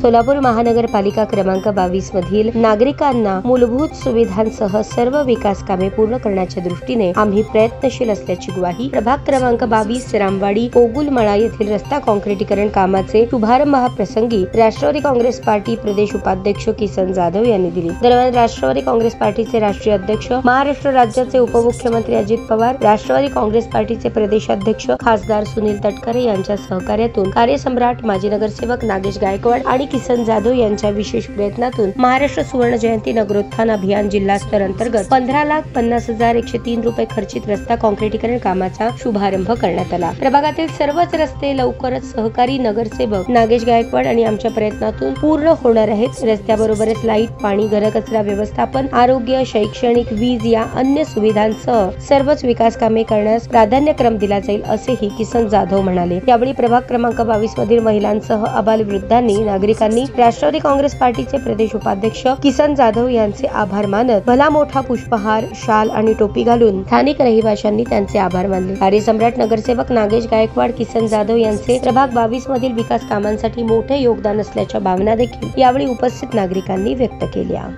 सोलापूर महानगरपालिका क्रमांक 22 मधील नागरिकांना मूलभूत सुविधांसह सर्व विकास कामे पूर्ण करण्याच्या दृष्टीने आम्ही प्रयत्नशील असल्याची ग्वाही प्रभाग क्रमांक 22 रामवाडी ओगुलमळा येथील रस्ता काँक्रिटीकरण कामाचे शुभारंभाप्रसंगी राष्ट्रवादी काँग्रेस पार्टी प्रदेश उपाध्यक्ष किसन जाधव यांनी दिली। दरम्यान राष्ट्रवादी काँग्रेस पार्टीचे राष्ट्रीय अध्यक्ष, महाराष्ट्र राज्याचे उपमुख्यमंत्री अजित पवार, राष्ट्रवादी काँग्रेस पार्टीचे प्रदेशाध्यक्ष खासदार सुनील तटकरे यांच्या सहकार्यातून कार्यसम्राट माजी नगरसेवक नागेश गायकवाड आणि किसन जाधव यांच्या विशेष प्रयत्नातून महाराष्ट्र सुवर्ण जयंती नगरोत्थान अभियान जिल्हा स्तर अंतर्गत 15,50,103 रुपये खर्चित रस्ता काँक्रिटीकरण कामाचा शुभारंभ करण्यात आला। प्रभागातील सर्वच रस्ते लवकरच सहकारी नगरसेवक नागेश गायकवाड आणि आमच्या प्रयत्नातून पूर्ण होणार आहेत। रस्त्याबरोबरच लाईट, पाणी, घरकचरा व्यवस्थापन, आरोग्य, शैक्षणिक, वीज या अन्य सुविधांसह सर्वच विकास कामे करण्यास प्राधान्यक्रम दिला जाईल असेही किसन जाधव म्हणाले। यावेळी प्रभाग क्रमांक 22 मधील महिलांसह आबालवृद्धांनी, नागरिकांनी राष्ट्रवादी काँग्रेस पार्टीचे प्रदेश उपाध्यक्ष किसन जाधव यांचे आभार मानत भला मोठा पुष्पहार, शाल आणि टोपी घालून स्थानिक रहिवाशांनी त्यांचे आभार मानले। कार्यसम्राट नगरसेवक नागेश गायकवाड, किसन जाधव यांचे प्रभाग 22 मधील विकास कामांसाठी मोठे योगदान असल्याच्या भावना देखील यावेळी उपस्थित नागरिकांनी व्यक्त केल्या।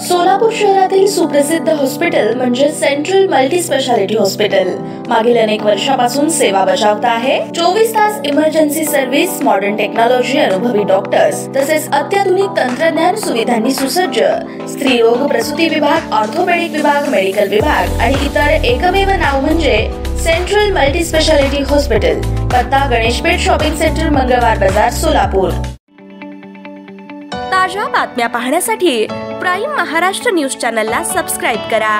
सोलापूर शहरातील सुप्रसिद्ध हॉस्पिटल म्हणजे सेंट्रल मल्टी स्पेशालिटी हॉस्पिटल मागील अनेक वर्षापासून सेवा बजावत आहे। 24 तास इमर्जन्सी सर्व्हिस, मॉडर्न टेक्नॉलॉजी, अनुभवी डॉक्टर्स तसेच अत्याधुनिक तंत्रज्ञान सुविधांनी सुसज्ज स्त्रीरोग प्रसूती विभाग, ऑर्थोपेडिक विभाग, मेडिकल विभाग आणि इतर एकमेव नाव म्हणजे सेंट्रल मल्टी स्पेशालिटी हॉस्पिटल। पत्ता गणेशपेठ शॉपिंग सेंटर, मंगळवार बाजार, सोलापूर। ताज्या बातम्या पाहण्यासाठी प्राईम महाराष्ट्र न्यूज चॅनलला सबस्क्राईब करा।